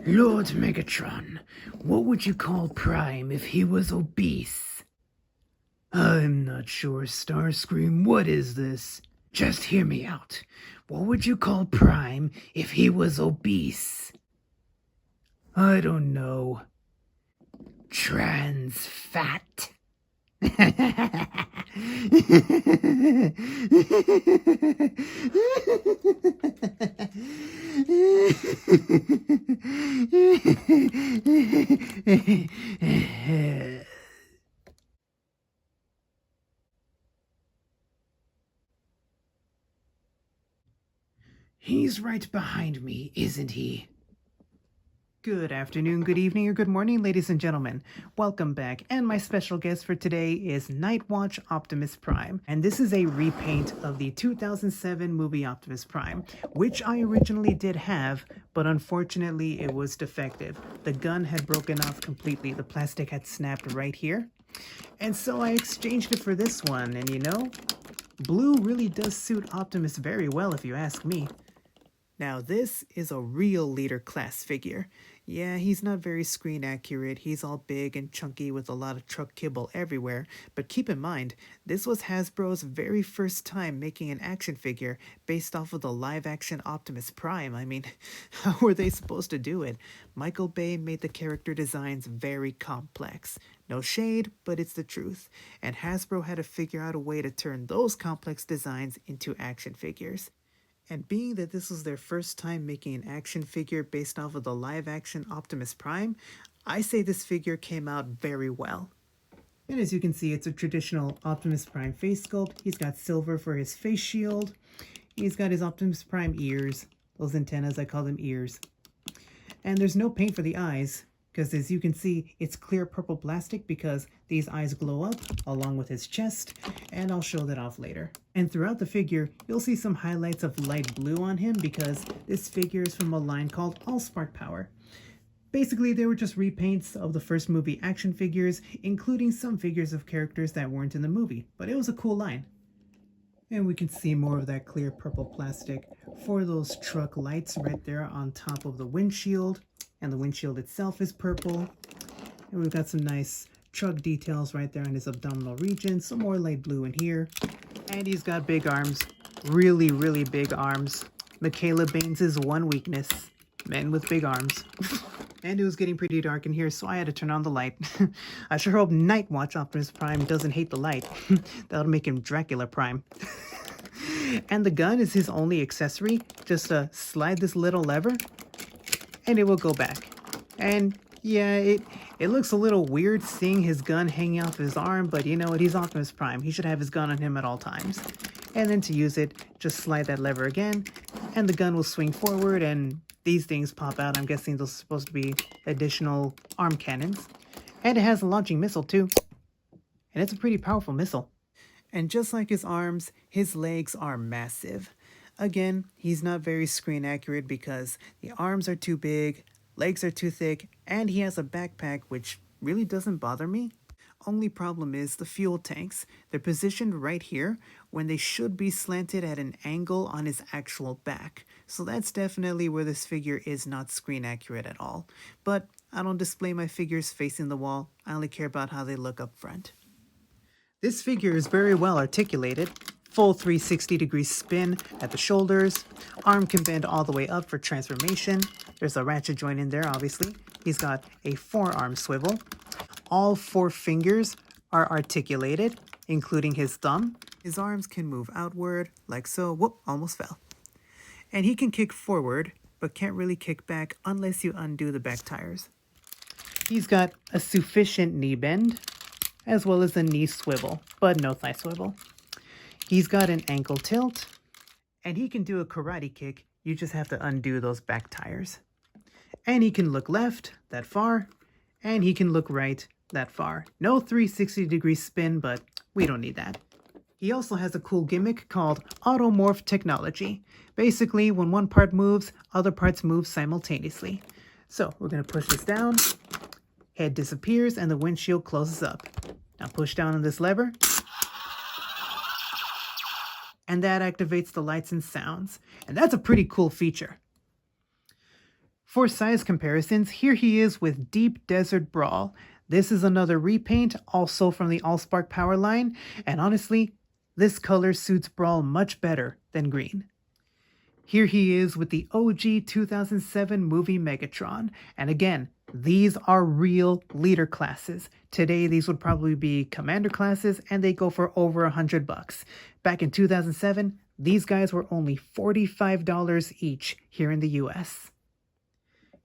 Lord Megatron, what would you call Prime if he was obese? I'm not sure, Starscream. What is this? Just hear me out. What would you call Prime if he was obese? I don't know. Trans fat. He's right behind me, isn't he? Good afternoon, good evening, or good morning, ladies and gentlemen. Welcome back, and my special guest for today is Nightwatch Optimus Prime, and this is a repaint of the 2007 movie Optimus Prime, which I originally did have, but unfortunately it was defective. The gun had broken off completely, the plastic had snapped right here, and so I exchanged it for this one, and you know, blue really does suit Optimus very well if you ask me. Now this is a real leader class figure. Yeah, he's not very screen accurate, he's all big and chunky with a lot of truck kibble everywhere, but keep in mind, this was Hasbro's very first time making an action figure based off of the live-action Optimus Prime. I mean, how were they supposed to do it? Michael Bay made the character designs very complex. No shade, but it's the truth. And Hasbro had to figure out a way to turn those complex designs into action figures. And being that this was their first time making an action figure based off of the live-action Optimus Prime, I say this figure came out very well. And as you can see, it's a traditional Optimus Prime face sculpt. He's got silver for his face shield. He's got his Optimus Prime ears. Those antennas, I call them ears. And there's no paint for the eyes, because as you can see, it's clear purple plastic because these eyes glow up along with his chest, and I'll show that off later. And throughout the figure, you'll see some highlights of light blue on him because this figure is from a line called Allspark Power. Basically, they were just repaints of the first movie action figures, including some figures of characters that weren't in the movie, but it was a cool line. And we can see more of that clear purple plastic for those truck lights right there on top of the windshield. And the windshield itself is purple. And we've got some nice truck details right there on his abdominal region. Some more light blue in here. And he's got big arms. Really, really big arms. Michaela Baines' one weakness. Men with big arms. And it was getting pretty dark in here, so I had to turn on the light. I sure hope Nightwatch Optimus Prime doesn't hate the light. That'll make him Dracula Prime. And the gun is his only accessory. Just slide this little lever and it will go back. And yeah, it looks a little weird seeing his gun hanging off his arm, but you know what, he's Optimus Prime. He should have his gun on him at all times. And then to use it, just slide that lever again, and the gun will swing forward, and these things pop out. I'm guessing those are supposed to be additional arm cannons. And it has a launching missile too. And it's a pretty powerful missile. And just like his arms, his legs are massive. Again, he's not very screen accurate because the arms are too big, legs are too thick, and he has a backpack which really doesn't bother me. Only problem is the fuel tanks. They're positioned right here when they should be slanted at an angle on his actual back. So that's definitely where this figure is not screen accurate at all. But I don't display my figures facing the wall. I only care about how they look up front. This figure is very well articulated. Full 360-degree spin at the shoulders. Arm can bend all the way up for transformation. There's a ratchet joint in there, obviously. He's got a forearm swivel. All 4 fingers are articulated, including his thumb. His arms can move outward, like so. Whoop, almost fell. And he can kick forward, but can't really kick back unless you undo the back tires. He's got a sufficient knee bend, as well as a knee swivel, but no thigh swivel. He's got an ankle tilt, and he can do a karate kick. You just have to undo those back tires. And he can look left that far, and he can look right that far. No 360-degree spin, but we don't need that. He also has a cool gimmick called automorph technology. Basically, when one part moves, other parts move simultaneously. So we're going to push this down, head disappears, and the windshield closes up. Now push down on this lever, and that activates the lights and sounds. And that's a pretty cool feature. For size comparisons, here he is with Deep Desert Brawl. This is another repaint, also from the Allspark power line, and honestly, this color suits Brawl much better than green. Here he is with the OG 2007 movie Megatron, and again, these are real leader classes. Today, these would probably be commander classes, and they go for over $100. Back in 2007, these guys were only $45 each here in the US.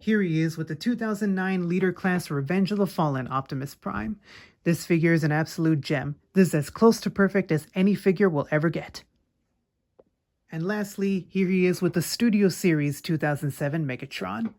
Here he is with the 2009 leader class Revenge of the Fallen Optimus Prime. This figure is an absolute gem. This is as close to perfect as any figure will ever get. And lastly, here he is with the Studio Series 2007 Megatron.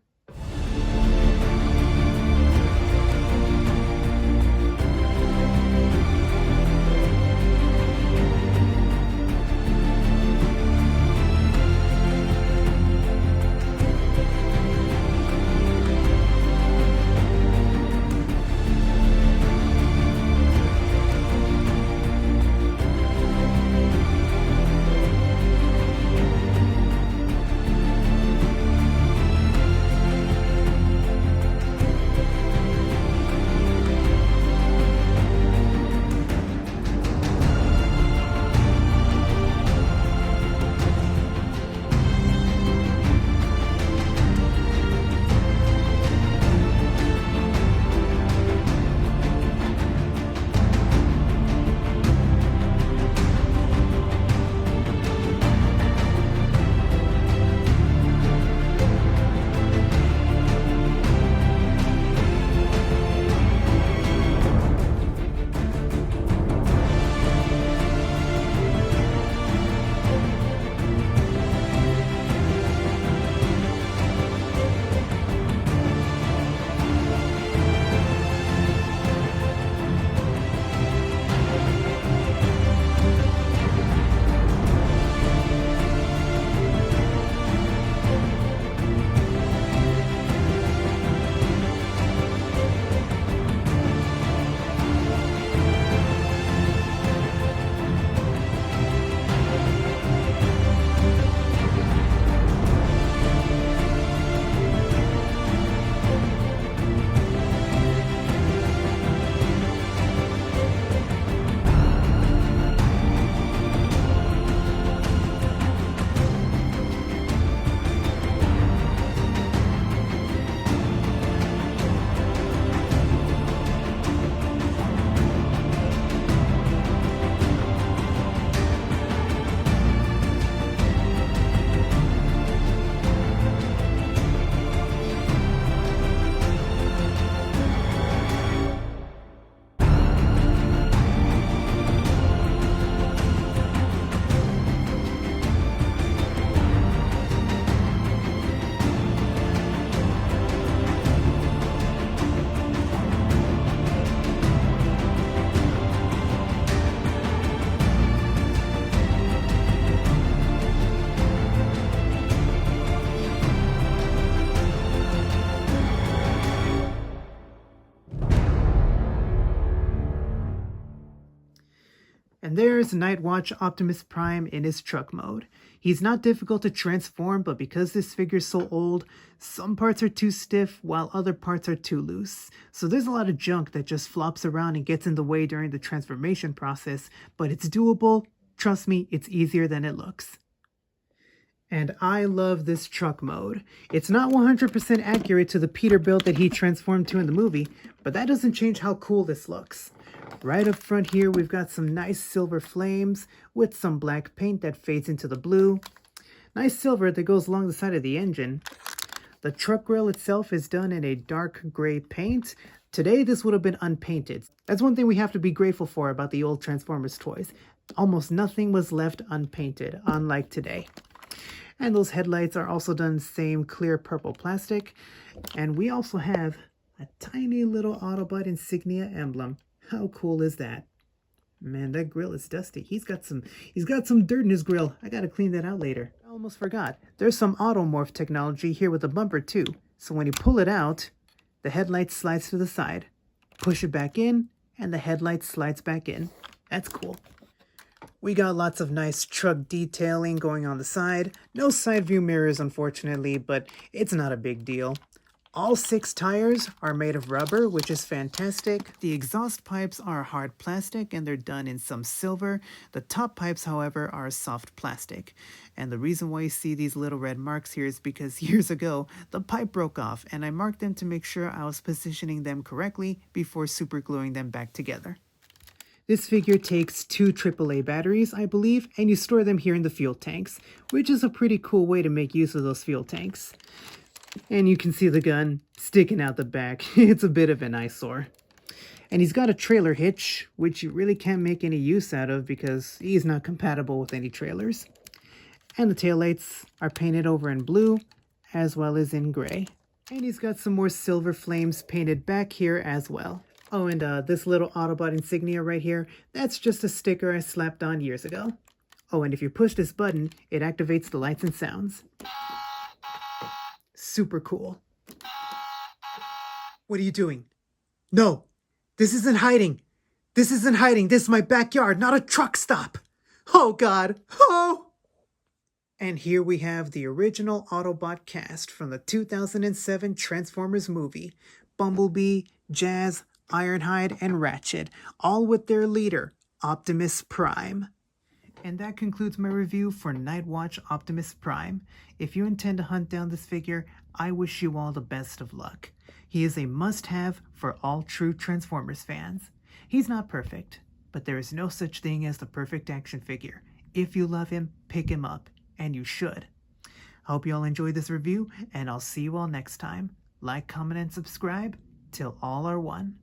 And there's Nightwatch Optimus Prime in his truck mode. He's not difficult to transform, but because this figure's so old, some parts are too stiff while other parts are too loose. So there's a lot of junk that just flops around and gets in the way during the transformation process, but it's doable. Trust me, it's easier than it looks. And I love this truck mode. It's not 100% accurate to the Peterbilt that he transformed to in the movie, but that doesn't change how cool this looks. Right up front here, we've got some nice silver flames with some black paint that fades into the blue. Nice silver that goes along the side of the engine. The truck grille itself is done in a dark gray paint. Today, this would have been unpainted. That's one thing we have to be grateful for about the old Transformers toys. Almost nothing was left unpainted, unlike today. And those headlights are also done same clear purple plastic. And we also have a tiny little Autobot insignia emblem. How cool is that? Man, that grill is dusty. He's got some dirt in his grill. I gotta clean that out later. I almost forgot. There's some automorph technology here with the bumper too. So when you pull it out, the headlight slides to the side. Push it back in, and the headlight slides back in. That's cool. We got lots of nice truck detailing going on the side. No side view mirrors, unfortunately, but it's not a big deal. All 6 tires are made of rubber, which is fantastic. The exhaust pipes are hard plastic and they're done in some silver. The top pipes, however, are soft plastic. And the reason why you see these little red marks here is because years ago, the pipe broke off and I marked them to make sure I was positioning them correctly before super gluing them back together. This figure takes 2 AAA batteries, I believe, and you store them here in the fuel tanks, which is a pretty cool way to make use of those fuel tanks. And you can see the gun sticking out the back. It's a bit of an eyesore. And he's got a trailer hitch, which you really can't make any use out of because he's not compatible with any trailers. And the taillights are painted over in blue, as well as in gray. And he's got some more silver flames painted back here as well. Oh, and this little Autobot insignia right here, that's just a sticker I slapped on years ago. Oh, and if you push this button, it activates the lights and sounds. Super cool. What are you doing? No, this isn't hiding. This isn't hiding. This is my backyard, not a truck stop. Oh, God. Oh! And here we have the original Autobot cast from the 2007 Transformers movie. Bumblebee, Jazz, Ironhide, and Ratchet, all with their leader, Optimus Prime. And that concludes my review for Nightwatch Optimus Prime. If you intend to hunt down this figure, I wish you all the best of luck. He is a must-have for all true Transformers fans. He's not perfect, but there is no such thing as the perfect action figure. If you love him, pick him up, and you should. I hope you all enjoyed this review, and I'll see you all next time. Like, comment, and subscribe till all are one.